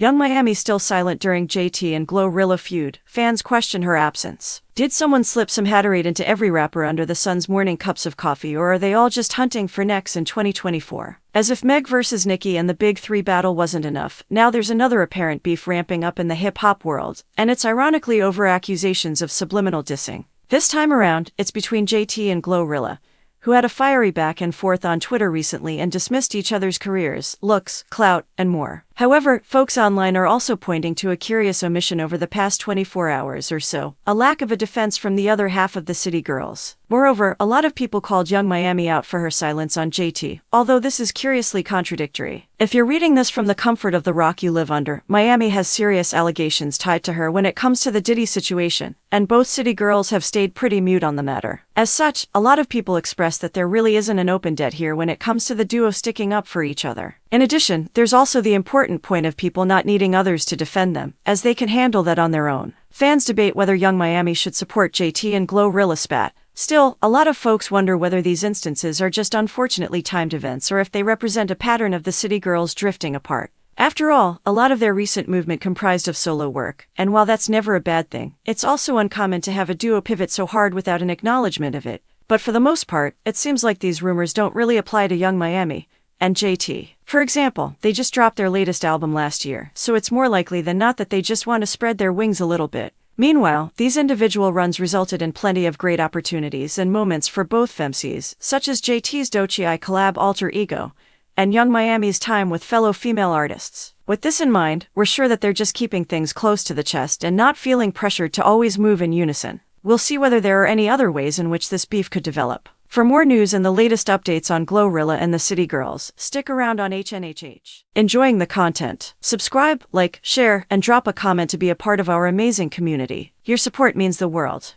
Young Miami still silent during JT and GloRilla feud. Fans question her absence. Did someone slip some Haterade into every rapper under the sun's morning cups of coffee, or are they all just hunting for necks in 2024? As if Meg versus Nicki and the Big Three battle wasn't enough, now there's another apparent beef ramping up in the hip-hop world, and it's ironically over accusations of subliminal dissing. This time around, it's between JT and GloRilla, who had a fiery back and forth on Twitter recently and dismissed each other's careers, looks, clout, and more. However, folks online are also pointing to a curious omission over the past 24 hours or so, a lack of a defense from the other half of the City Girls. Moreover, a lot of people called Young Miami out for her silence on JT, although this is curiously contradictory. If you're reading this from the comfort of the rock you live under, Miami has serious allegations tied to her when it comes to the Diddy situation, and both City Girls have stayed pretty mute on the matter. As such, a lot of people express that there really isn't an open debt here when it comes to the duo sticking up for each other. In addition, there's also the important point of people not needing others to defend them, as they can handle that on their own. Fans debate whether Young Miami should support JT and GloRilla spat. Still, a lot of folks wonder whether these instances are just unfortunately timed events or if they represent a pattern of the City Girls drifting apart. After all, a lot of their recent movement comprised of solo work, and while that's never a bad thing, it's also uncommon to have a duo pivot so hard without an acknowledgement of it. But for the most part, it seems like these rumors don't really apply to Young Miami and JT. For example, they just dropped their latest album last year, so it's more likely than not that they just want to spread their wings a little bit. Meanwhile, these individual runs resulted in plenty of great opportunities and moments for both femces, such as JT's Doechii collab Alter Ego, and Young Miami's time with fellow female artists. With this in mind, we're sure that they're just keeping things close to the chest and not feeling pressured to always move in unison. We'll see whether there are any other ways in which this beef could develop. For more news and the latest updates on GloRilla and the City Girls, stick around on HNHH. Enjoying the content? Subscribe, like, share, and drop a comment to be a part of our amazing community. Your support means the world.